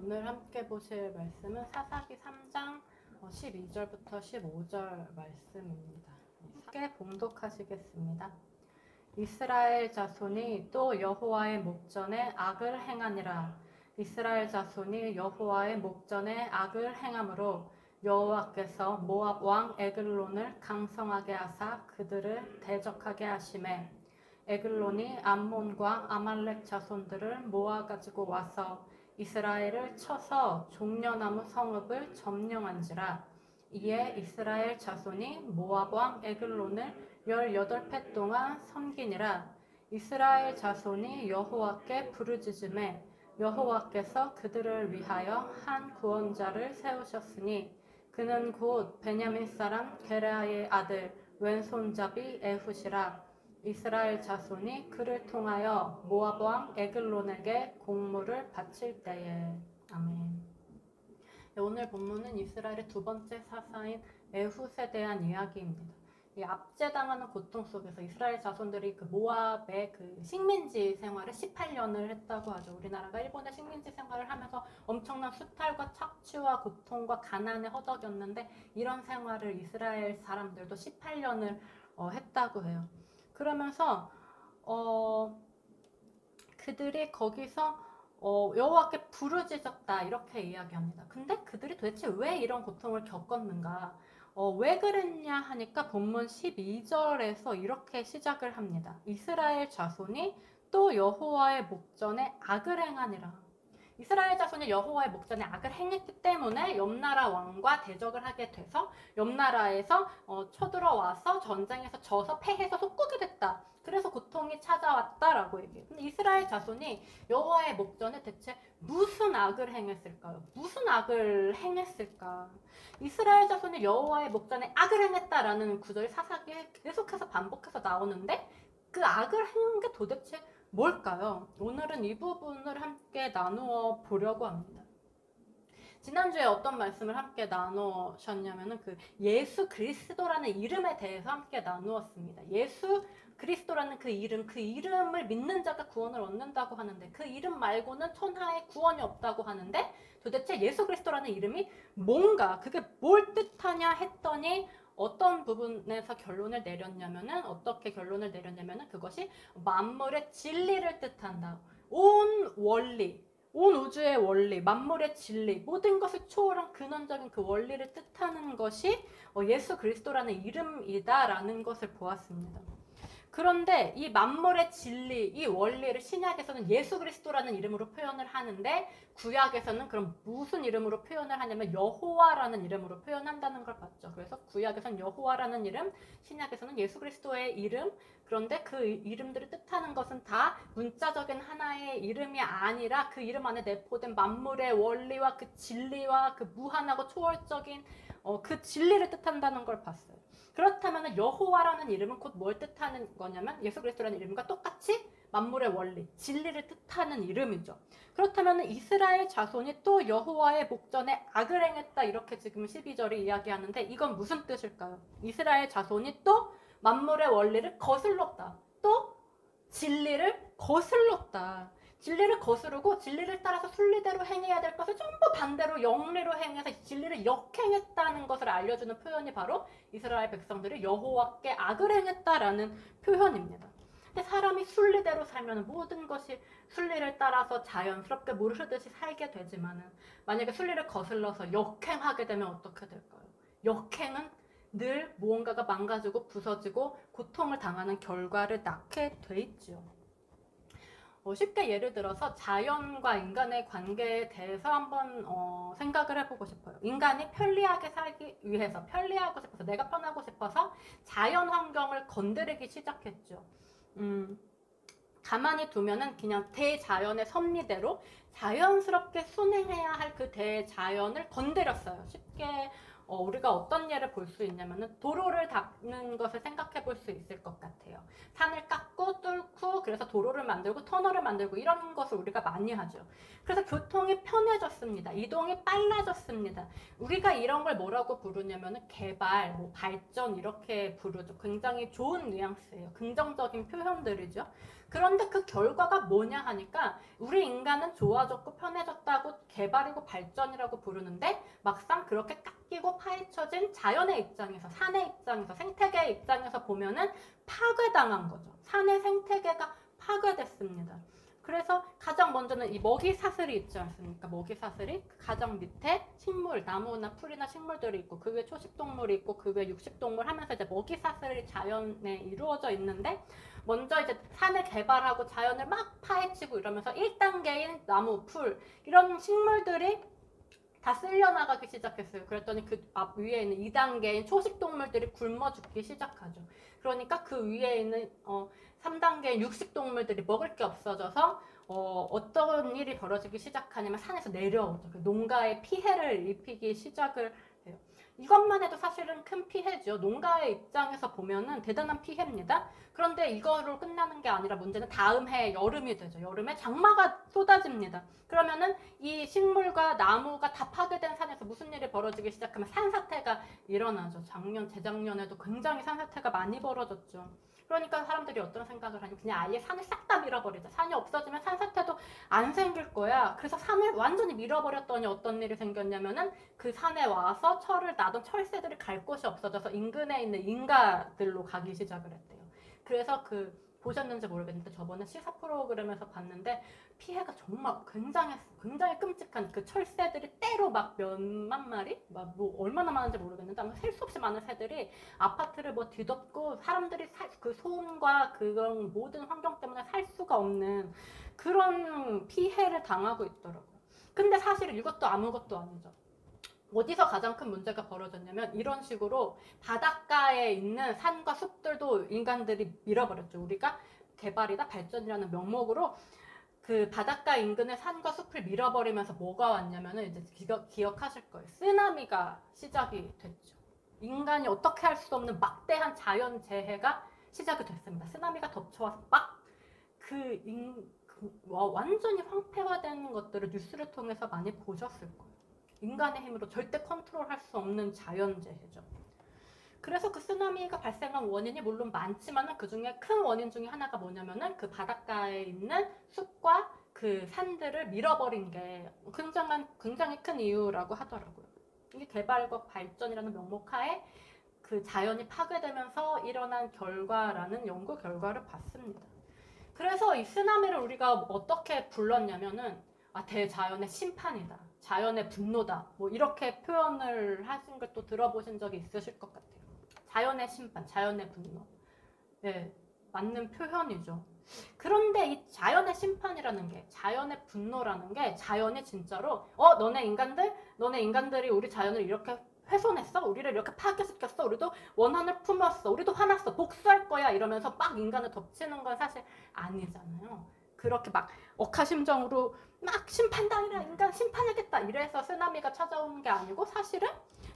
오늘 함께 보실 말씀은 사사기 3장 12절부터 15절 말씀입니다. 함께 봉독하시겠습니다. 이스라엘 자손이 또 여호와의 목전에 악을 행하니라. 이스라엘 자손이 여호와의 목전에 악을 행함으로 여호와께서 모압 왕 에글론을 강성하게 하사 그들을 대적하게 하시매 에글론이 암몬과 아말렉 자손들을 모아가지고 와서 이스라엘을 쳐서 종려나무 성읍을 점령한지라. 이에 이스라엘 자손이 모압 왕 에글론을 18해 동안 섬기니라. 이스라엘 자손이 여호와께 부르짖음에 여호와께서 그들을 위하여 한 구원자를 세우셨으니 그는 곧 베냐민 사람 게라의 아들 왼손잡이 에훗이라. 이스라엘 자손이 그를 통하여 모압 왕 에글론에게 공물을 바칠 때에. 아멘. 오늘 본문은 이스라엘의 두 번째 사사인 에훗에 대한 이야기입니다. 이 압제당하는 고통 속에서 이스라엘 자손들이 그 모압의 그 식민지 생활을 18년을 했다고 하죠. 우리나라가 일본의 식민지 생활을 하면서 엄청난 수탈과 착취와 고통과 가난에 허덕였는데 이런 생활을 이스라엘 사람들도 18년을 했다고 해요. 그러면서 그들이 거기서 여호와께 부르짖었다 이렇게 이야기합니다. 근데 그들이 도대체 왜 이런 고통을 겪었는가? 왜 그랬냐 하니까 본문 12절에서 이렇게 시작을 합니다. 이스라엘 자손이 또 여호와의 목전에 악을 행하니라. 이스라엘 자손이 여호와의 목전에 악을 행했기 때문에 옆나라 왕과 대적을 하게 돼서 옆나라에서 쳐들어와서 전쟁에서 져서 패해서 속국이 됐다. 그래서 고통이 찾아왔다라고 얘기해요. 근데 이스라엘 자손이 여호와의 목전에 대체 무슨 악을 행했을까요? 무슨 악을 행했을까? 이스라엘 자손이 여호와의 목전에 악을 행했다라는 구절이 사사기에 계속해서 반복해서 나오는데 그 악을 행한 게 도대체 뭘까요? 오늘은 이 부분을 함께 나누어 보려고 합니다. 지난주에 어떤 말씀을 함께 나누셨냐면은 그 예수 그리스도라는 이름에 대해서 함께 나누었습니다. 예수 그리스도라는 그 이름을 믿는 자가 구원을 얻는다고 하는데 그 이름 말고는 천하에 구원이 없다고 하는데 도대체 예수 그리스도라는 이름이 뭔가 그게 뭘 뜻하냐 했더니 어떤 부분에서 결론을 내렸냐면은 어떻게 결론을 내렸냐면은 그것이 만물의 진리를 뜻한다. 온 원리, 온 우주의 원리, 만물의 진리, 모든 것을 초월한 근원적인 그 원리를 뜻하는 것이 예수 그리스도라는 이름이다라는 것을 보았습니다. 그런데 이 만물의 진리, 이 원리를 신약에서는 예수 그리스도라는 이름으로 표현을 하는데 구약에서는 그럼 무슨 이름으로 표현을 하냐면 여호와라는 이름으로 표현한다는 걸 봤죠. 그래서 구약에서는 여호와라는 이름, 신약에서는 예수 그리스도의 이름, 그런데 그 이름들을 뜻하는 것은 다 문자적인 하나의 이름이 아니라 그 이름 안에 내포된 만물의 원리와 그 진리와 그 무한하고 초월적인 그 진리를 뜻한다는 걸 봤어요. 그렇다면 여호와라는 이름은 곧 뭘 뜻하는 거냐면 예수 그리스도라는 이름과 똑같이 만물의 원리, 진리를 뜻하는 이름이죠. 그렇다면 이스라엘 자손이 또 여호와의 목전에 악을 행했다 이렇게 지금 12절이 이야기하는데 이건 무슨 뜻일까요? 이스라엘 자손이 또 만물의 원리를 거슬렀다. 또 진리를 거슬렀다. 진리를 거스르고 진리를 따라서 순리대로 행해야 될 것을 전부 반대로 영리로 행해서 진리를 역행했다는 것을 알려주는 표현이 바로 이스라엘 백성들이 여호와께 악을 행했다라는 표현입니다. 근데 사람이 순리대로 살면 모든 것이 순리를 따라서 자연스럽게 물 흐르듯이 살게 되지만은 만약에 순리를 거슬러서 역행하게 되면 어떻게 될까요? 역행은 늘 무언가가 망가지고 부서지고 고통을 당하는 결과를 낳게 돼 있죠. 쉽게 예를 들어서 자연과 인간의 관계에 대해서 한번 생각을 해보고 싶어요. 인간이 편리하게 살기 위해서, 편리하고 싶어서, 내가 편하고 싶어서 자연 환경을 건드리기 시작했죠. 가만히 두면은 그냥 대자연의 섭리대로 자연스럽게 순행해야 할 그 대자연을 건드렸어요. 쉽게 우리가 어떤 예를 볼 수 있냐면은 도로를 닦는 것을 생각해 볼 수 있을 것 같아요. 산을 깎고 뚫고 그래서 도로를 만들고 터널을 만들고 이런 것을 우리가 많이 하죠. 그래서 교통이 편해졌습니다. 이동이 빨라졌습니다. 우리가 이런 걸 뭐라고 부르냐면은 개발, 발전 이렇게 부르죠. 굉장히 좋은 뉘앙스예요. 긍정적인 표현들이죠. 그런데 그 결과가 뭐냐 하니까 우리 인간은 좋아졌고 편해졌다고 개발이고 발전이라고 부르는데 막상 그렇게 깎이고 파헤쳐진 자연의 입장에서, 산의 입장에서, 생태계의 입장에서 보면은 파괴당한 거죠. 산의 생태계가 파괴됐습니다. 그래서 가장 먼저는 이 먹이 사슬이 있지 않습니까? 먹이 사슬이 가장 밑에 식물, 나무나 풀이나 식물들이 있고 그 위에 초식동물이 있고 그 위에 육식동물 하면서 이제 먹이 사슬이 자연에 이루어져 있는데, 먼저 이제 산을 개발하고 자연을 막 파헤치고 이러면서 1단계인 나무, 풀 이런 식물들이 다 쓸려나가기 시작했어요. 그랬더니 그 앞 위에 있는 2단계인 초식동물들이 굶어 죽기 시작하죠. 그러니까 그 위에 있는 3단계인 육식동물들이 먹을 게 없어져서 어떤 일이 벌어지기 시작하냐면 산에서 내려오죠. 그 농가에 피해를 입히기 시작을 해요. 이것만 해도 사실은 큰 피해죠. 농가의 입장에서 보면은 대단한 피해입니다. 그런데 이거로 끝나는 게 아니라 문제는 다음 해 여름이 되죠. 여름에 장마가 쏟아집니다. 그러면은 이 식물과 나무가 다 파괴된 산에서 무슨 일이 벌어지기 시작하면 산사태가 일어나죠. 작년, 재작년에도 굉장히 산사태가 많이 벌어졌죠. 그러니까 사람들이 어떤 생각을 하냐면 그냥 아예 산을 싹 다 밀어버리자. 산이 없어지면 산사태도 안 생길 거야. 그래서 산을 완전히 밀어버렸더니 어떤 일이 생겼냐면은 그 산에 와서 철을 나던 철새들이 갈 곳이 없어져서 인근에 있는 인가들로 가기 시작을 했대요. 그래서 보셨는지 모르겠는데 저번에 시사 프로그램에서 봤는데 피해가 정말 굉장히 끔찍한 그 철새들이 때로 막 몇만 마리? 막 뭐 얼마나 많은지 모르겠는데 아마 셀 수 없이 많은 새들이 아파트를 뭐 뒤덮고 사람들이 그 소음과 그런 모든 환경 때문에 살 수가 없는 그런 피해를 당하고 있더라고요. 근데 사실 이것도 아무것도 아니죠. 어디서 가장 큰 문제가 벌어졌냐면 이런 식으로 바닷가에 있는 산과 숲들도 인간들이 밀어버렸죠. 우리가 개발이다 발전이라는 명목으로 그 바닷가 인근의 산과 숲을 밀어버리면서 뭐가 왔냐면은 이제 기억하실 거예요. 쓰나미가 시작이 됐죠. 인간이 어떻게 할 수 없는 막대한 자연재해가 시작이 됐습니다. 쓰나미가 덮쳐와서 완전히 황폐화되는 것들을 뉴스를 통해서 많이 보셨을 거예요. 인간의 힘으로 절대 컨트롤할 수 없는 자연재해죠. 그래서 그 쓰나미가 발생한 원인이 물론 많지만 그 중에 큰 원인 중에 하나가 뭐냐면은 그 바닷가에 있는 숲과 그 산들을 밀어버린 게 굉장히 큰 이유라고 하더라고요. 이게 개발과 발전이라는 명목하에 그 자연이 파괴되면서 일어난 결과라는 연구 결과를 봤습니다. 그래서 이 쓰나미를 우리가 어떻게 불렀냐면은 대자연의 심판이다. 자연의 분노다. 뭐 이렇게 표현을 하신 걸 또 들어보신 적이 있으실 것 같아요. 자연의 심판, 자연의 분노. 네, 맞는 표현이죠. 그런데 이 자연의 심판이라는 게, 자연의 분노라는 게 자연이 진짜로 너네 인간들이 우리 자연을 이렇게 훼손했어? 우리를 이렇게 파괴시켰어? 우리도 원한을 품었어? 우리도 화났어? 복수할 거야? 이러면서 막 인간을 덮치는 건 사실 아니잖아요. 그렇게 막 억하심정으로 막 심판당이라 인간 심판하겠다 이래서 쓰나미가 찾아오는 게 아니고 사실은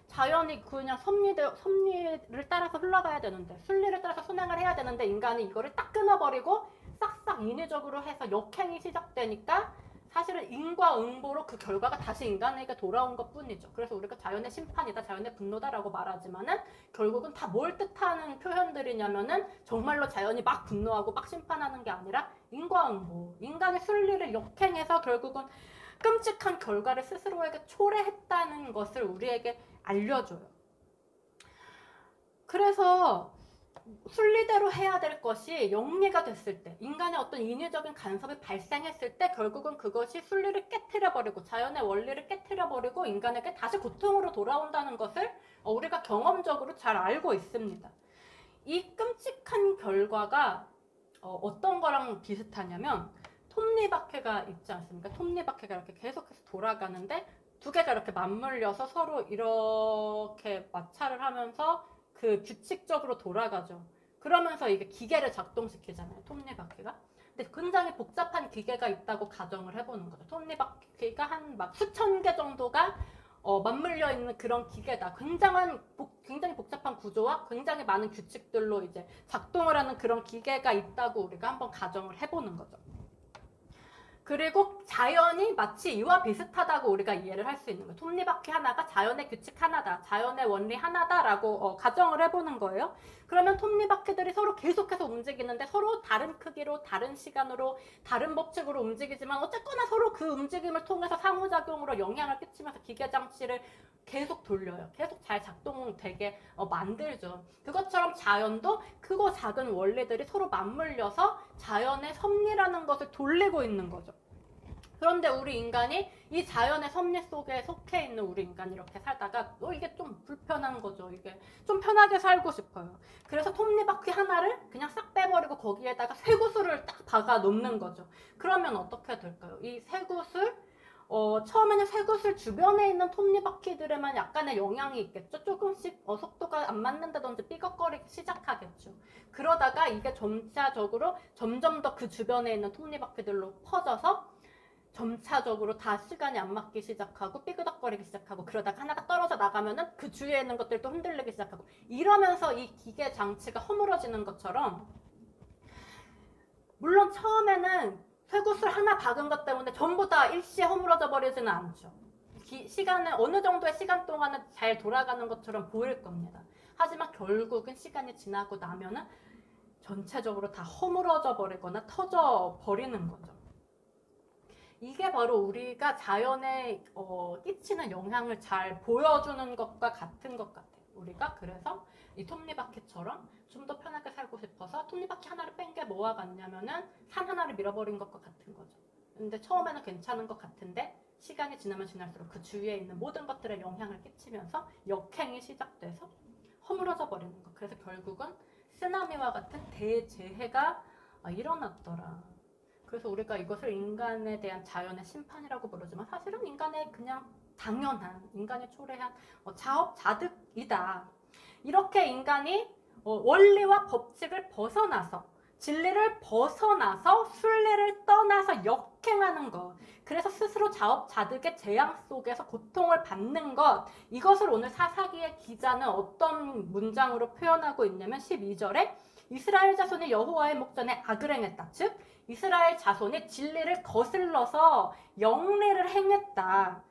자연이 그냥 섭리를 따라서 흘러가야 되는데, 순리를 따라서 순행을 해야 되는데 인간이 이거를 딱 끊어버리고 싹싹 인위적으로 해서 역행이 시작되니까 사실은 인과응보로 그 결과가 다시 인간에게 돌아온 것 뿐이죠. 그래서 우리가 자연의 심판이다, 자연의 분노다라고 말하지만은 결국은 다 뭘 뜻하는 표현들이냐면은 정말로 자연이 막 분노하고 막 심판하는 게 아니라 인과응보, 인간의 순리를 역행해서 결국은 끔찍한 결과를 스스로에게 초래했다는 것을 우리에게 알려줘요. 그래서 순리대로 해야 될 것이 영리가 됐을 때, 인간의 어떤 인위적인 간섭이 발생했을 때 결국은 그것이 순리를 깨트려버리고 자연의 원리를 깨트려버리고 인간에게 다시 고통으로 돌아온다는 것을 우리가 경험적으로 잘 알고 있습니다. 이 끔찍한 결과가 어떤 거랑 비슷하냐면 톱니바퀴가 있지 않습니까? 톱니바퀴가 이렇게 계속해서 돌아가는데 두 개가 이렇게 맞물려서 서로 이렇게 마찰을 하면서 그 규칙적으로 돌아가죠. 그러면서 이게 기계를 작동시키잖아요. 톱니바퀴가. 근데 굉장히 복잡한 기계가 있다고 가정을 해보는 거죠. 톱니바퀴가 한 막 수천 개 정도가 맞물려 있는 그런 기계다. 굉장히 복잡한 구조와 굉장히 많은 규칙들로 이제 작동을 하는 그런 기계가 있다고 우리가 한번 가정을 해보는 거죠. 그리고 자연이 마치 이와 비슷하다고 우리가 이해를 할 수 있는 거예요. 톱니바퀴 하나가 자연의 규칙 하나다, 자연의 원리 하나다라고 가정을 해보는 거예요. 그러면 톱니바퀴들이 서로 계속해서 움직이는데 서로 다른 크기로, 다른 시간으로, 다른 법칙으로 움직이지만 어쨌거나 서로 그 움직임을 통해서 상호작용으로 영향을 끼치면서 기계장치를 계속 돌려요. 계속 잘 작동되게 만들죠. 그것처럼 자연도 크고 작은 원리들이 서로 맞물려서 자연의 섭리라는 것을 돌리고 있는 거죠. 그런데 우리 인간이 이 자연의 섭리 속에 속해 있는 우리 인간이 이렇게 살다가 이게 좀 불편한 거죠. 이게 좀 편하게 살고 싶어요. 그래서 톱니바퀴 하나를 그냥 싹 빼버리고 거기에다가 쇠구슬을 딱 박아 놓는 거죠. 그러면 어떻게 될까요? 이 쇠구슬 처음에는 쇠구슬 주변에 있는 톱니바퀴들에만 약간의 영향이 있겠죠. 조금씩 속도가 안 맞는다든지 삐걱거리기 시작하겠죠. 그러다가 이게 점차적으로 점점 더 그 주변에 있는 톱니바퀴들로 퍼져서 점차적으로 다 시간이 안 맞기 시작하고 삐그덕거리기 시작하고 그러다가 하나가 떨어져 나가면은 그 주위에 있는 것들도 흔들리기 시작하고 이러면서 이 기계 장치가 허물어지는 것처럼 물론 처음에는 쇠구슬 하나 박은 것 때문에 전부 다 일시에 허물어져 버리지는 않죠. 시간은 어느 정도의 시간 동안은 잘 돌아가는 것처럼 보일 겁니다. 하지만 결국은 시간이 지나고 나면은 전체적으로 다 허물어져 버리거나 터져 버리는 거죠. 이게 바로 우리가 자연에 끼치는 영향을 잘 보여주는 것과 같은 것 같아요. 우리가 그래서 이 톱니바퀴처럼 좀 더 편하게 살고 싶어서 톱니바퀴 하나를 뺀 게 뭐와 같냐면은 산 하나를 밀어버린 것과 같은 거죠. 근데 처음에는 괜찮은 것 같은데 시간이 지나면 지날수록 그 주위에 있는 모든 것들에 영향을 끼치면서 역행이 시작돼서 허물어져 버리는 거. 그래서 결국은 쓰나미와 같은 대재해가 일어났더라. 그래서 우리가 이것을 인간에 대한 자연의 심판이라고 부르지만 사실은 인간의 그냥 당연한, 인간이 초래한 자업자득이다. 이렇게 인간이 원리와 법칙을 벗어나서 진리를 벗어나서 순리를 떠나서 역행하는 것, 그래서 스스로 자업자득의 재앙 속에서 고통을 받는 것, 이것을 오늘 사사기의 기자는 어떤 문장으로 표현하고 있냐면 12절에 이스라엘 자손이 여호와의 목전에 악을 행했다. 즉 이스라엘 자손이 진리를 거슬러서 영리를 행했다.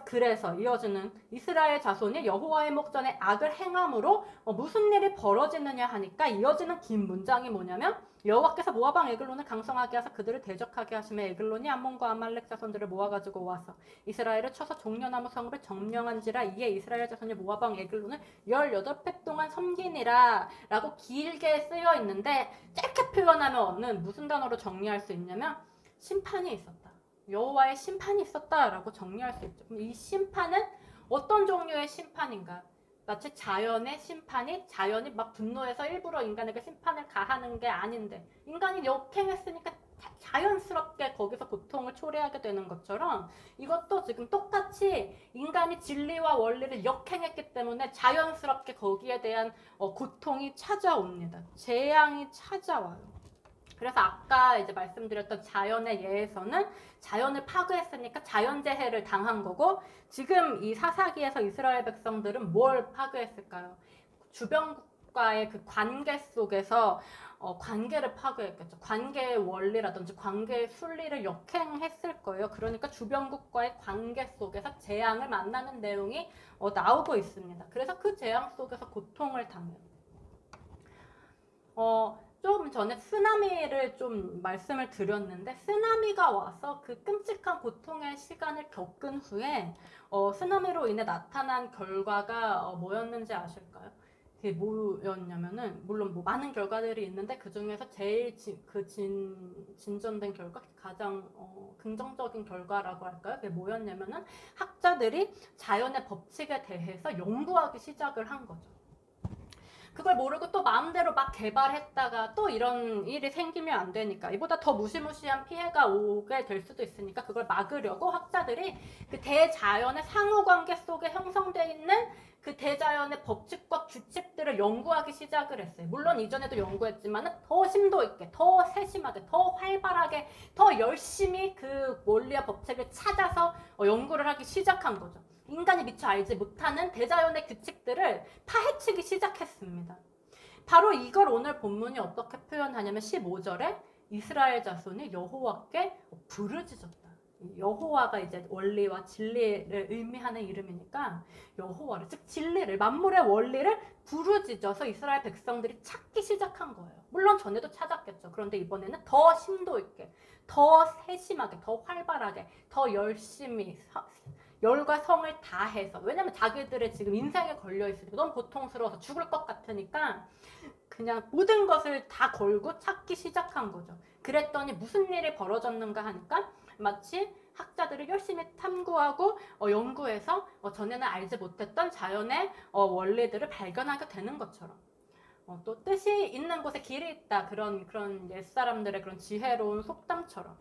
그래서 이어지는 이스라엘 자손이 여호와의 목전에 악을 행함으로 무슨 일이 벌어지느냐 하니까 이어지는 긴 문장이 뭐냐면 여호와께서 모압 왕 에글론을 강성하게 하사 그들을 대적하게 하시며 에글론이 암몬과 아말렉 자손들을 모아가지고 와서 이스라엘을 쳐서 종려나무 성읍을 점령한지라. 이에 이스라엘 자손이 모압 왕 에글론을 18회 동안 섬기니라 라고 길게 쓰여 있는데 짧게 표현하면 무슨 단어로 정리할 수 있냐면 심판이 있었다. 여호와의 심판이 있었다라고 정리할 수 있죠. 그럼 이 심판은 어떤 종류의 심판인가? 마치 자연의 심판이 자연이 막 분노해서 일부러 인간에게 심판을 가하는 게 아닌데 인간이 역행했으니까 자연스럽게 거기서 고통을 초래하게 되는 것처럼 이것도 지금 똑같이 인간이 진리와 원리를 역행했기 때문에 자연스럽게 거기에 대한 고통이 찾아옵니다. 재앙이 찾아와요. 그래서 아까 이제 말씀드렸던 자연의 예에서는 자연을 파괴했으니까 자연재해를 당한 거고 지금 이 사사기에서 이스라엘 백성들은 뭘 파괴했을까요? 주변국과의 그 관계 속에서 관계를 파괴했겠죠. 관계의 원리라든지 관계의 순리를 역행했을 거예요. 그러니까 주변국과의 관계 속에서 재앙을 만나는 내용이 나오고 있습니다. 그래서 그 재앙 속에서 고통을 당해요. 좀 전에 쓰나미를 좀 말씀을 드렸는데 쓰나미가 와서 그 끔찍한 고통의 시간을 겪은 후에 쓰나미로 인해 나타난 결과가 뭐였는지 아실까요? 그게 뭐였냐면은 물론 뭐 많은 결과들이 있는데 그 중에서 제일 진전된 결과, 가장 긍정적인 결과라고 할까요? 그게 뭐였냐면은 학자들이 자연의 법칙에 대해서 연구하기 시작을 한 거죠. 그걸 모르고 또 마음대로 막 개발했다가 또 이런 일이 생기면 안 되니까 이보다 더 무시무시한 피해가 오게 될 수도 있으니까 그걸 막으려고 학자들이 그 대자연의 상호관계 속에 형성되어 있는 그 대자연의 법칙과 규칙들을 연구하기 시작을 했어요. 물론 이전에도 연구했지만 더 심도 있게, 더 세심하게, 더 활발하게, 더 열심히 그 원리와 법칙을 찾아서 연구를 하기 시작한 거죠. 인간이 미처 알지 못하는 대자연의 규칙들을 파헤치기 시작했습니다. 바로 이걸 오늘 본문이 어떻게 표현하냐면 15절에 이스라엘 자손이 여호와께 부르짖었다. 여호와가 이제 원리와 진리를 의미하는 이름이니까 여호와를, 즉 진리를, 만물의 원리를 부르짖어서 이스라엘 백성들이 찾기 시작한 거예요. 물론 전에도 찾았겠죠. 그런데 이번에는 더 심도 있게, 더 세심하게, 더 활발하게, 더 열심히, 열과 성을 다해서. 왜냐면 자기들의 지금 인생에 걸려 있으니까 너무 고통스러워서 죽을 것 같으니까 그냥 모든 것을 다 걸고 찾기 시작한 거죠. 그랬더니 무슨 일이 벌어졌는가 하니까 마치 학자들이 열심히 탐구하고 연구해서 전에는 알지 못했던 자연의 원리들을 발견하게 되는 것처럼, 또 뜻이 있는 곳에 길이 있다, 그런 옛사람들의 그런 지혜로운 속담처럼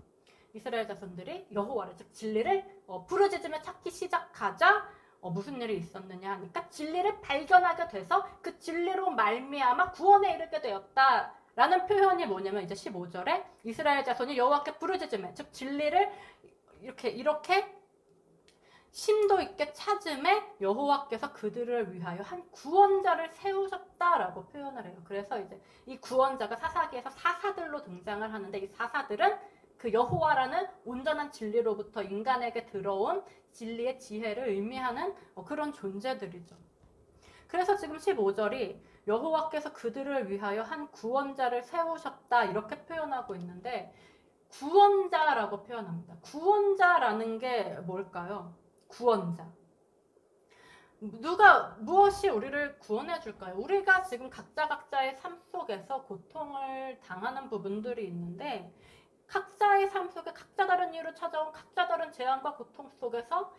이스라엘 자손들이 여호와를, 즉 진리를 부르짖으며 찾기 시작하자 무슨 일이 있었느냐 하니까 진리를 발견하게 돼서 그 진리로 말미암아 구원에 이르게 되었다 라는 표현이 뭐냐면 이제 15절에 이스라엘 자손이 여호와께 부르짖으며, 즉 진리를 이렇게 심도 있게 찾음에 여호와께서 그들을 위하여 한 구원자를 세우셨다라고 표현을 해요. 그래서 이제 이 구원자가 사사기에서 사사들로 등장을 하는데, 이 사사들은 그 여호와라는 온전한 진리로부터 인간에게 들어온 진리의 지혜를 의미하는 그런 존재들이죠. 그래서 지금 15절이 여호와께서 그들을 위하여 한 구원자를 세우셨다 이렇게 표현하고 있는데, 구원자라고 표현합니다. 구원자라는 게 뭘까요? 구원자. 무엇이 우리를 구원해 줄까요? 우리가 지금 각자의 삶 속에서 고통을 당하는 부분들이 있는데, 각자의 삶 속에 각자 다른 이유로 찾아온 각자 다른 재앙과 고통 속에서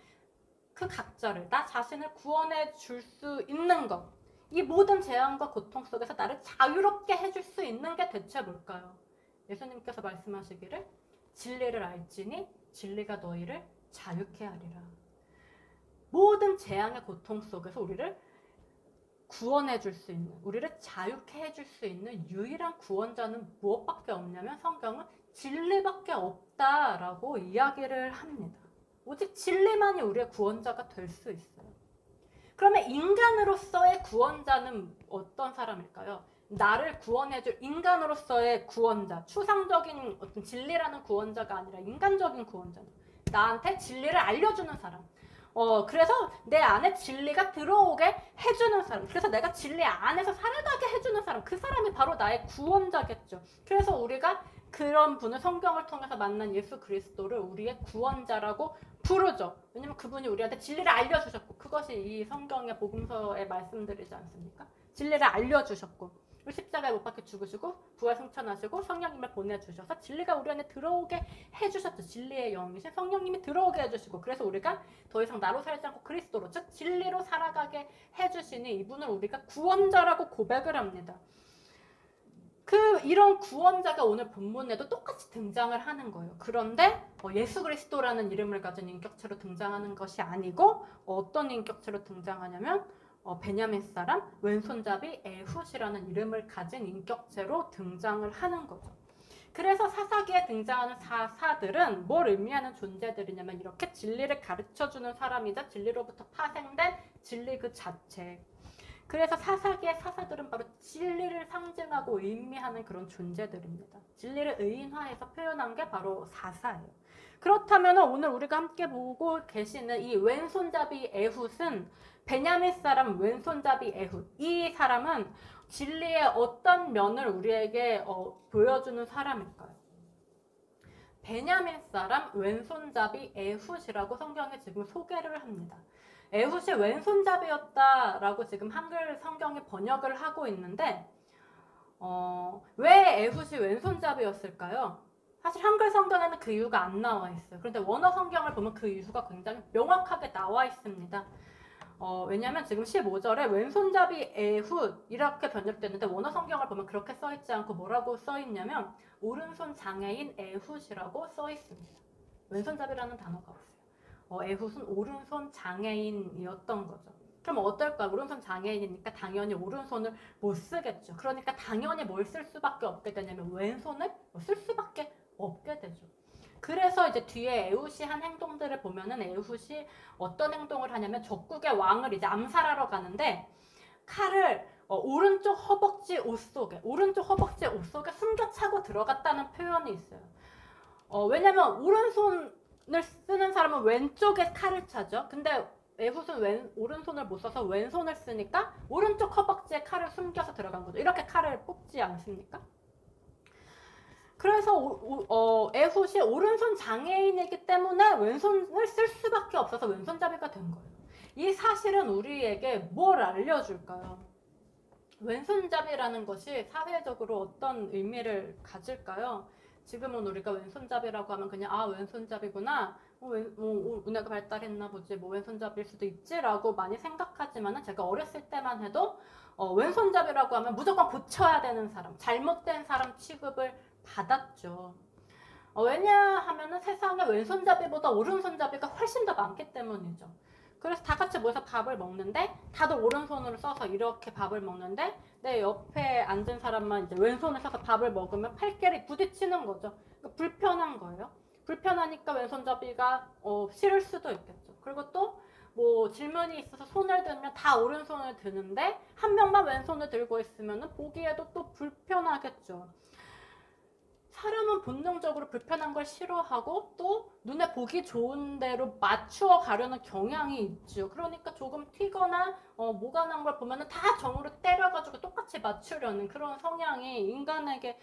그 각자를, 나 자신을 구원해 줄 수 있는 것, 이 모든 재앙과 고통 속에서 나를 자유롭게 해줄 수 있는 게 대체 뭘까요? 예수님께서 말씀하시기를 진리를 알지니 진리가 너희를 자유케 하리라. 모든 재앙의 고통 속에서 우리를 구원해 줄 수 있는, 우리를 자유케 해줄 수 있는 유일한 구원자는 무엇밖에 없냐면 성경은 진리밖에 없다라고 이야기를 합니다. 오직 진리만이 우리의 구원자가 될 수 있어요. 그러면 인간으로서의 구원자는 어떤 사람일까요? 나를 구원해줄 인간으로서의 구원자, 추상적인 어떤 진리라는 구원자가 아니라 인간적인 구원자, 나한테 진리를 알려주는 사람, 그래서 내 안에 진리가 들어오게 해주는 사람, 그래서 내가 진리 안에서 살아가게 해주는 사람, 그 사람이 바로 나의 구원자겠죠. 그래서 우리가 그런 분을 성경을 통해서 만난 예수 그리스도를 우리의 구원자라고 부르죠. 왜냐면 그분이 우리한테 진리를 알려주셨고, 그것이 이 성경의 복음서의 말씀들이지 않습니까? 진리를 알려주셨고, 십자가에 못 박혀 죽으시고 부활 승천하시고 성령님을 보내주셔서 진리가 우리 안에 들어오게 해주셨죠. 진리의 영이신 성령님이 들어오게 해주시고, 그래서 우리가 더 이상 나로 살지 않고 그리스도로, 즉 진리로 살아가게 해주시니 이분을 우리가 구원자라고 고백을 합니다. 이런 구원자가 오늘 본문에도 똑같이 등장을 하는 거예요. 그런데 예수 그리스도라는 이름을 가진 인격체로 등장하는 것이 아니고 어떤 인격체로 등장하냐면 베냐민 사람 왼손잡이 에훗이라는 이름을 가진 인격체로 등장을 하는 거죠. 그래서 사사기에 등장하는 사사들은 뭘 의미하는 존재들이냐면 이렇게 진리를 가르쳐주는 사람이자 진리로부터 파생된 진리 그 자체. 그래서 사사기의 사사들은 바로 진리를 상징하고 의미하는 그런 존재들입니다. 진리를 의인화해서 표현한 게 바로 사사예요. 그렇다면 오늘 우리가 함께 보고 계시는 이 왼손잡이 에훗은 베냐민 사람 왼손잡이 에훗, 이 사람은 진리의 어떤 면을 우리에게 보여주는 사람일까요? 베냐민 사람 왼손잡이 에훗이라고 성경에 지금 소개를 합니다. 에훗이 왼손잡이였다라고 지금 한글 성경이 번역을 하고 있는데 왜 에훗이 왼손잡이였을까요? 사실 한글 성경에는 그 이유가 안 나와 있어요. 그런데 원어 성경을 보면 그 이유가 굉장히 명확하게 나와 있습니다. 왜냐면 지금 15절에 왼손잡이 에훗 이렇게 번역됐는데 원어 성경을 보면 그렇게 써있지 않고 뭐라고 써있냐면 오른손 장애인 에훗이라고 써있습니다. 왼손잡이라는 단어가 없어요. 에훗은 오른손 장애인이었던 거죠. 그럼 어떨까? 오른손 장애인이니까 당연히 오른손을 못 쓰겠죠. 그러니까 당연히 뭘 쓸 수밖에 없게 되냐면 왼손을 쓸 수밖에 없게 되죠. 그래서 이제 뒤에 에훗이 한 행동들을 보면은 에훗이 어떤 행동을 하냐면 적국의 왕을 이제 암살하러 가는데 칼을 오른쪽 허벅지 옷 속에, 오른쪽 허벅지 옷 속에 숨겨차고 들어갔다는 표현이 있어요. 왜냐면 오른손을 쓰는 사람은 왼쪽에 칼을 차죠. 근데 에훗은 오른손을 못 써서 왼손을 쓰니까 오른쪽 허벅지에 칼을 숨겨서 들어간 거죠. 이렇게 칼을 뽑지 않습니까? 그래서 에훗이 오른손 장애인이기 때문에 왼손을 쓸 수밖에 없어서 왼손잡이가 된 거예요. 이 사실은 우리에게 뭘 알려줄까요? 왼손잡이라는 것이 사회적으로 어떤 의미를 가질까요? 지금은 우리가 왼손잡이라고 하면 그냥 아 왼손잡이구나, 문화가 발달했나 보지, 뭐 왼손잡이일 수도 있지라고 많이 생각하지만은 제가 어렸을 때만 해도 왼손잡이라고 하면 무조건 고쳐야 되는 사람, 잘못된 사람 취급을 받았죠. 왜냐하면은 세상에 왼손잡이보다 오른손잡이가 훨씬 더 많기 때문이죠. 그래서 다 같이 모여서 밥을 먹는데 다들 오른손으로 써서 이렇게 밥을 먹는데 내 옆에 앉은 사람만 이제 왼손을 써서 밥을 먹으면 팔끼리 부딪히는 거죠. 그러니까 불편한 거예요. 불편하니까 왼손잡이가 싫을 수도 있겠죠. 그리고 또 뭐 질문이 있어서 손을 들면 다 오른손을 드는데 한 명만 왼손을 들고 있으면 보기에도 또 불편하겠죠. 사람은 본능적으로 불편한 걸 싫어하고 또 눈에 보기 좋은 대로 맞추어 가려는 경향이 있죠. 그러니까 조금 튀거나 뭐가 난 걸 보면 다 정으로 때려가지고 똑같이 맞추려는 그런 성향이 인간에게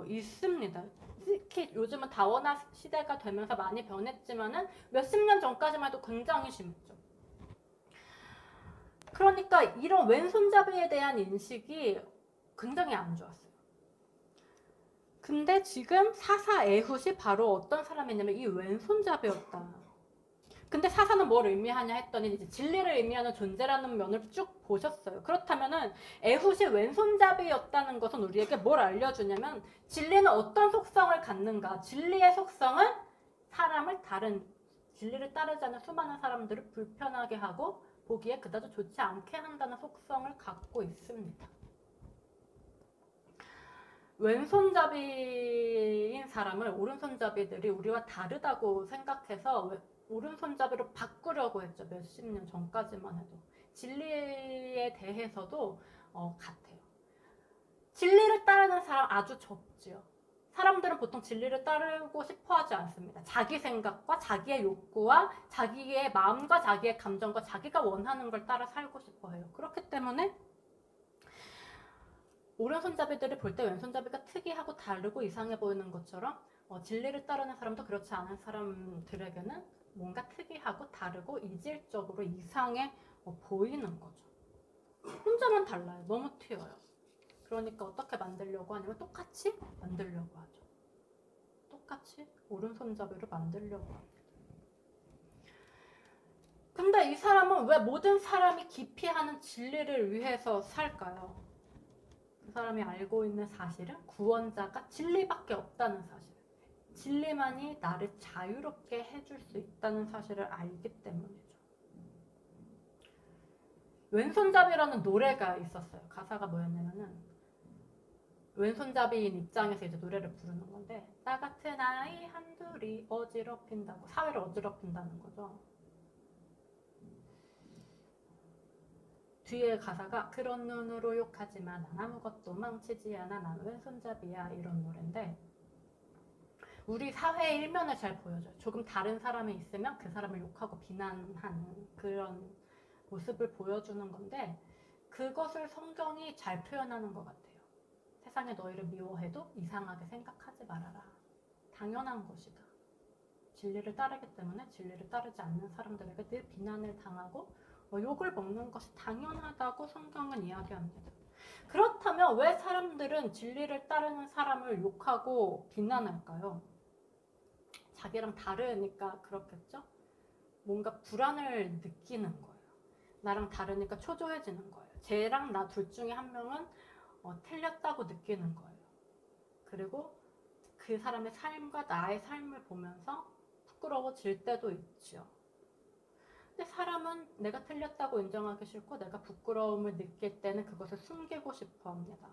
있습니다. 특히 요즘은 다원화 시대가 되면서 많이 변했지만은 몇십 년 전까지만 해도 굉장히 심했죠. 그러니까 이런 왼손잡이에 대한 인식이 굉장히 안 좋았어요. 근데 지금 사사 에훗이 바로 어떤 사람이냐면 이 왼손잡이였다. 근데 사사는 뭘 의미하냐 했더니 이제 진리를 의미하는 존재라는 면을 쭉 보셨어요. 그렇다면은 에훗이 왼손잡이였다는 것은 우리에게 뭘 알려주냐면 진리는 어떤 속성을 갖는가. 진리의 속성은 사람을 진리를 따르지 않는 수많은 사람들을 불편하게 하고 보기에 그다지 좋지 않게 한다는 속성을 갖고 있습니다. 왼손잡이인 사람을 오른손잡이들이 우리와 다르다고 생각해서 오른손잡이로 바꾸려고 했죠. 몇십 년 전까지만 해도. 진리에 대해서도 같아요. 진리를 따르는 사람 아주 적지요. 사람들은 보통 진리를 따르고 싶어 하지 않습니다. 자기 생각과 자기의 욕구와 자기의 마음과 자기의 감정과 자기가 원하는 걸 따라 살고 싶어 해요. 그렇기 때문에 오른손잡이들이 볼 때 왼손잡이가 특이하고 다르고 이상해 보이는 것처럼 진리를 따르는 사람도 그렇지 않은 사람들에게는 뭔가 특이하고 다르고 이질적으로 이상해 보이는 거죠. 혼자만 달라요. 너무 튀어요. 그러니까 어떻게 만들려고 하냐면 똑같이 만들려고 하죠. 똑같이 오른손잡이로 만들려고 합니다. 근데 이 사람은 왜 모든 사람이 기피하는 진리를 위해서 살까요? 그 사람이 알고 있는 사실은 구원자가 진리밖에 없다는 사실. 진리만이 나를 자유롭게 해줄 수 있다는 사실을 알기 때문이죠. 왼손잡이라는 노래가 있었어요. 가사가 뭐였냐면은 왼손잡이인 입장에서 이제 노래를 부르는 건데 나 같은 아이 한둘이 어지럽힌다고, 사회를 어지럽힌다는 거죠. 뒤에 가사가 그런 눈으로 욕하지만 난 아무것도 망치지 않아, 난 왼손잡이야, 이런 노래인데 우리 사회의 일면을 잘 보여줘요. 조금 다른 사람이 있으면 그 사람을 욕하고 비난하는 그런 모습을 보여주는 건데 그것을 성경이 잘 표현하는 것 같아요. 세상에 너희를 미워해도 이상하게 생각하지 말아라. 당연한 것이다. 진리를 따르기 때문에 진리를 따르지 않는 사람들에게 늘 비난을 당하고 욕을 먹는 것이 당연하다고 성경은 이야기합니다. 그렇다면 왜 사람들은 진리를 따르는 사람을 욕하고 비난할까요? 자기랑 다르니까 그렇겠죠? 뭔가 불안을 느끼는 거예요. 나랑 다르니까 초조해지는 거예요. 쟤랑 나 둘 중에 한 명은 틀렸다고 느끼는 거예요. 그리고 그 사람의 삶과 나의 삶을 보면서 부끄러워질 때도 있죠. 근데 사람은 내가 틀렸다고 인정하기 싫고 내가 부끄러움을 느낄 때는 그것을 숨기고 싶어 합니다.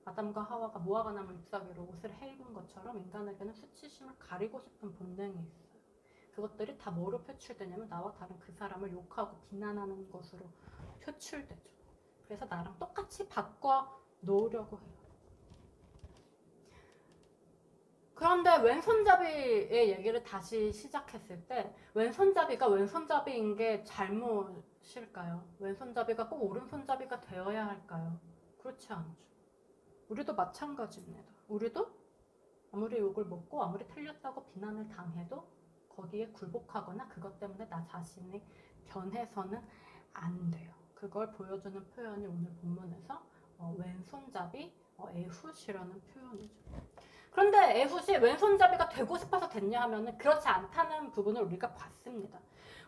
아담과 하와가 무화과 나무 잎사귀로 옷을 해입은 것처럼 인간에게는 수치심을 가리고 싶은 본능이 있어요. 그것들이 다 뭐로 표출되냐면 나와 다른 그 사람을 욕하고 비난하는 것으로 표출되죠. 그래서 나랑 똑같이 바꿔 놓으려고 해요. 그런데 왼손잡이의 얘기를 다시 시작했을 때 왼손잡이가 왼손잡이인 게 잘못일까요? 왼손잡이가 꼭 오른손잡이가 되어야 할까요? 그렇지 않죠. 우리도 마찬가지입니다. 우리도 아무리 욕을 먹고 아무리 틀렸다고 비난을 당해도 거기에 굴복하거나 그것 때문에 나 자신이 변해서는 안 돼요. 그걸 보여주는 표현이 오늘 본문에서 왼손잡이 에훗이라는 표현이죠. 그런데 에훗이 왼손잡이가 되고 싶어서 됐냐 하면은 그렇지 않다는 부분을 우리가 봤습니다.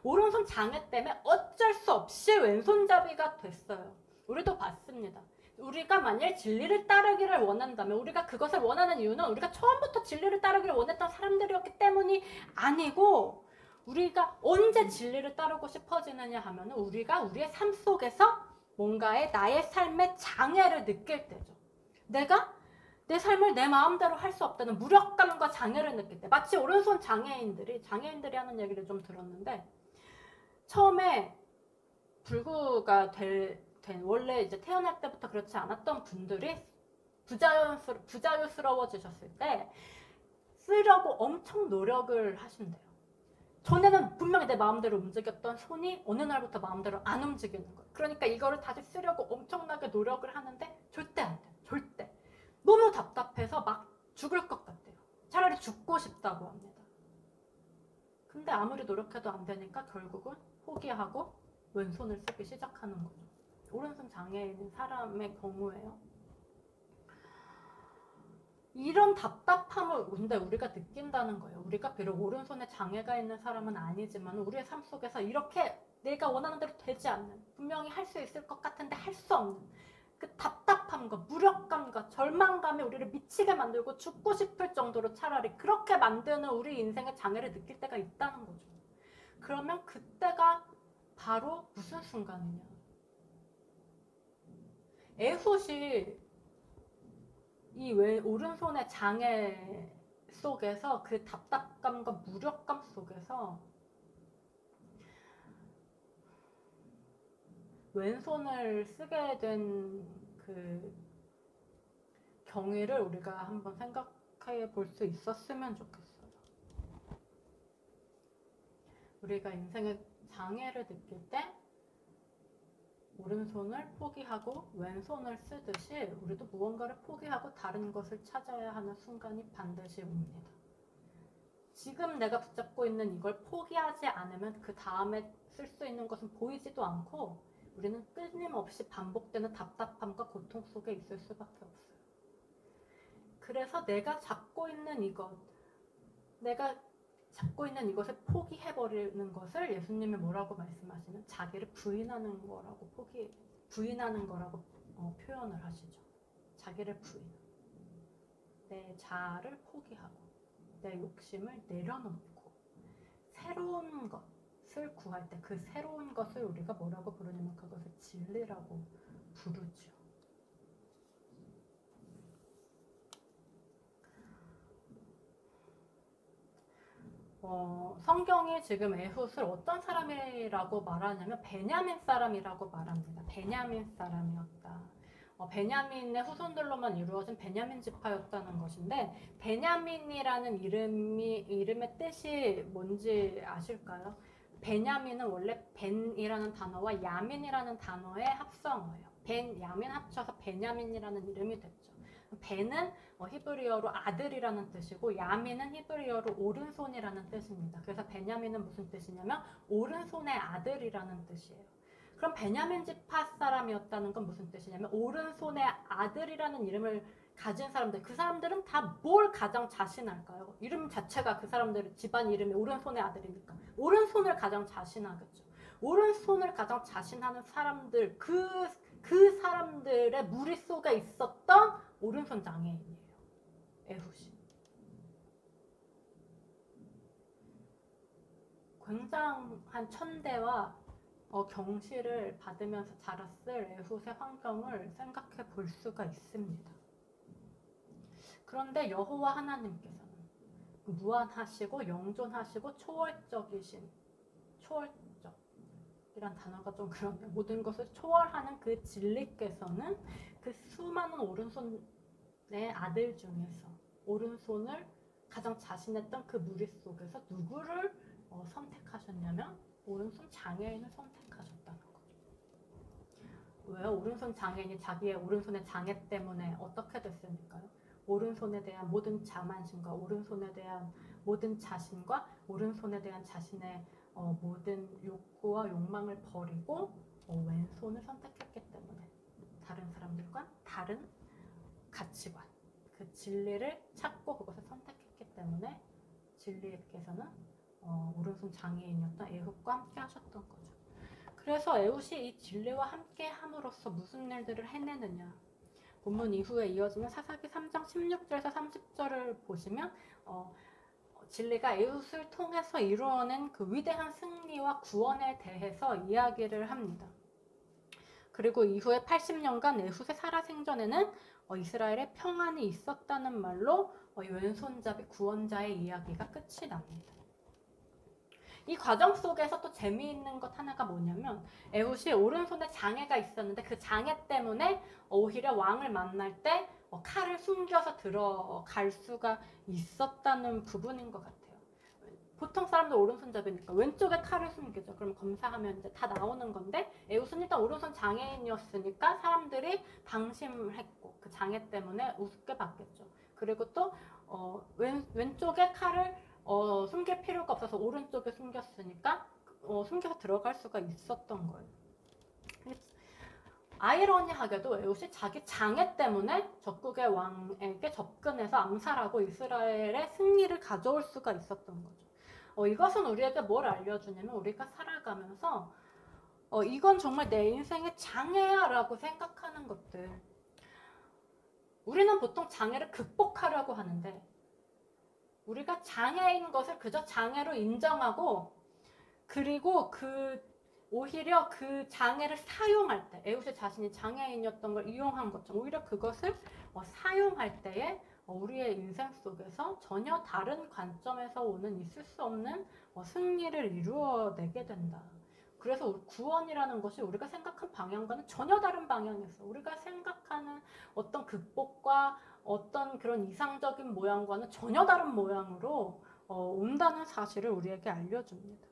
오른손 장애 때문에 어쩔 수 없이 왼손잡이가 됐어요. 우리도 봤습니다. 우리가 만일 진리를 따르기를 원한다면 우리가 그것을 원하는 이유는 우리가 처음부터 진리를 따르기를 원했던 사람들이었기 때문이 아니고 우리가 언제 진리를 따르고 싶어지느냐 하면 우리가 우리의 삶 속에서 뭔가의 나의 삶의 장애를 느낄 때죠. 내가 내 삶을 내 마음대로 할 수 없다는 무력감과 장애를 느낄 때 마치 오른손 장애인들이 하는 얘기를 좀 들었는데 처음에 불구가 된 원래 이제 태어날 때부터 그렇지 않았던 분들이 부자유스러워지셨을 때 쓰려고 엄청 노력을 하신대요. 전에는 분명히 내 마음대로 움직였던 손이 어느 날부터 마음대로 안 움직이는 거예요. 그러니까 이거를 다시 쓰려고 엄청나게 노력을 하는데 절대 안 돼요. 절대. 너무 답답해서 막 죽을 것 같아요. 차라리 죽고 싶다고 합니다. 근데 아무리 노력해도 안 되니까 결국은 포기하고 왼손을 쓰기 시작하는 거죠. 오른손 장애인 사람의 경우에요. 이런 답답함을 근데 우리가 느낀다는 거예요. 우리가 비록 오른손에 장애가 있는 사람은 아니지만 우리의 삶 속에서 이렇게 내가 원하는 대로 되지 않는, 분명히 할 수 있을 것 같은데 할 수 없는 그 답답함과 무력감과 절망감이 우리를 미치게 만들고 죽고 싶을 정도로 차라리 그렇게 만드는 우리 인생의 장애를 느낄 때가 있다는 거죠. 그러면 그때가 바로 무슨 순간이냐. 에훗이 이 오른손의 장애 속에서 그 답답감과 무력감 속에서 왼손을 쓰게 된 그 경위를 우리가 한번 생각해 볼 수 있었으면 좋겠어요. 우리가 인생의 장애를 느낄 때 오른손을 포기하고 왼손을 쓰듯이 우리도 무언가를 포기하고 다른 것을 찾아야 하는 순간이 반드시 옵니다. 지금 내가 붙잡고 있는 이걸 포기하지 않으면 그 다음에 쓸 수 있는 것은 보이지도 않고 우리는 끊임없이 반복되는 답답함과 고통 속에 있을 수밖에 없어요. 그래서 내가 잡고 있는 이것을 포기해버리는 것을 예수님이 뭐라고 말씀하시면 자기를 부인하는 거라고 표현을 하시죠. 자기를 부인. 내 자아를 포기하고 내 욕심을 내려놓고 새로운 것을 구할 때 그 새로운 것을 우리가 뭐라고 부르냐면 그것을 진리라고 부르죠. 성경이 지금 에훗을 어떤 사람이라고 말하냐면 베냐민 사람이라고 말합니다. 베냐민 사람이었다. 베냐민의 후손들로만 이루어진 베냐민 지파였다는 것인데 베냐민이라는 이름의 뜻이 뭔지 아실까요? 베냐민은 원래 벤이라는 단어와 야민이라는 단어의 합성어예요. 벤, 야민 합쳐서 베냐민이라는 이름이 됐죠. 벤은 히브리어로 아들이라는 뜻이고 야민은 히브리어로 오른손이라는 뜻입니다. 그래서 베냐민은 무슨 뜻이냐면 오른손의 아들이라는 뜻이에요. 그럼 베냐민 지파 사람이었다는 건 무슨 뜻이냐면 오른손의 아들이라는 이름을 가진 사람들, 그 사람들은 다 뭘 가장 자신할까요? 이름 자체가 그 사람들 집안 이름이 오른손의 아들이니까 오른손을 가장 자신하겠죠. 오른손을 가장 자신하는 사람들, 그 사람들의 무리 속에 있었던 오른손 장애인이에요. 에훗이. 굉장한 천대와 경시를 받으면서 자랐을 에훗의 환경을 생각해 볼 수가 있습니다. 그런데 여호와 하나님께서는 무한하시고 영존하시고 초월적 이란 단어가 좀 그런데 모든 것을 초월하는 그 진리께서는 그 수많은 오른손의 아들 중에서 오른손을 가장 자신했던 그 무리 속에서 누구를 선택하셨냐면 오른손 장애인을 선택하셨다는 거죠. 왜요? 오른손 장애인이 자기의 오른손의 장애 때문에 어떻게 됐습니까? 오른손에 대한 모든 자만심과 오른손에 대한 모든 자신과 오른손에 대한 자신의 모든 욕구와 욕망을 버리고 왼손을 선택했기 때문에 다른 사람들과 다른 가치관, 그 진리를 찾고 그것을 선택했기 때문에 진리께서는 오른손 장애인이었던 에훗과 함께 하셨던 거죠. 그래서 에훗이 이 진리와 함께 함으로써 무슨 일들을 해내느냐. 본문 이후에 이어지는 사사기 3장 16절에서 30절을 보시면 진리가 에훗을 통해서 이루어낸 그 위대한 승리와 구원에 대해서 이야기를 합니다. 그리고 이후에 80년간 에훗의 살아생전에는 이스라엘에 평안이 있었다는 말로 왼손잡이 구원자의 이야기가 끝이 납니다. 이 과정 속에서 또 재미있는 것 하나가 뭐냐면 에훗이 오른손에 장애가 있었는데 그 장애 때문에 오히려 왕을 만날 때 칼을 숨겨서 들어갈 수가 있었다는 부분인 것 같아요. 보통 사람들 오른손잡이니까 왼쪽에 칼을 숨기죠. 그럼 검사하면 이제 다 나오는 건데 에훗은 일단 오른손 장애인이었으니까 사람들이 방심을 했고 그 장애 때문에 우습게 봤겠죠. 그리고 또 왼쪽에 칼을 숨길 필요가 없어서 오른쪽에 숨겼으니까 숨겨서 들어갈 수가 있었던 거예요. 아이러니하게도 에훗이 자기 장애 때문에 적국의 왕에게 접근해서 암살하고 이스라엘의 승리를 가져올 수가 있었던 거죠. 이것은 우리에게 뭘 알려주냐면 우리가 살아가면서 이건 정말 내 인생의 장애야 라고 생각하는 것들, 우리는 보통 장애를 극복하려고 하는데 우리가 장애인 것을 그저 장애로 인정하고 그리고 오히려 그 장애를 사용할 때 에훗이 자신이 장애인이었던 걸 이용한 것처럼 오히려 그것을 사용할 때에 우리의 인생 속에서 전혀 다른 관점에서 오는 있을 수 없는 승리를 이루어내게 된다. 그래서 구원이라는 것이 우리가 생각한 방향과는 전혀 다른 방향이었어. 우리가 생각하는 어떤 극복과 어떤 그런 이상적인 모양과는 전혀 다른 모양으로 온다는 사실을 우리에게 알려줍니다.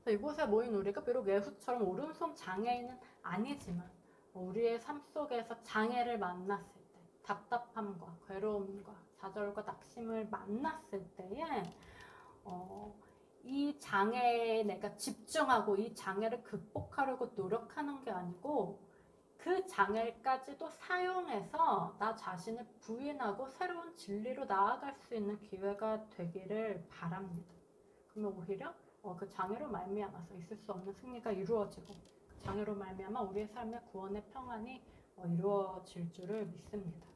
이곳에 모인 우리가 비록 에훗처럼 오른손 장애인은 아니지만 우리의 삶 속에서 장애를 만났을 때, 답답함과 괴로움과 좌절과 낙심을 만났을 때에 이 장애에 내가 집중하고 이 장애를 극복하려고 노력하는 게 아니고 그 장애까지도 사용해서 나 자신을 부인하고 새로운 진리로 나아갈 수 있는 기회가 되기를 바랍니다. 그러면 오히려 그 장애로 말미암아서 있을 수 없는 승리가 이루어지고 그 장애로 말미암아 우리의 삶의 구원의 평안이 이루어질 줄을 믿습니다.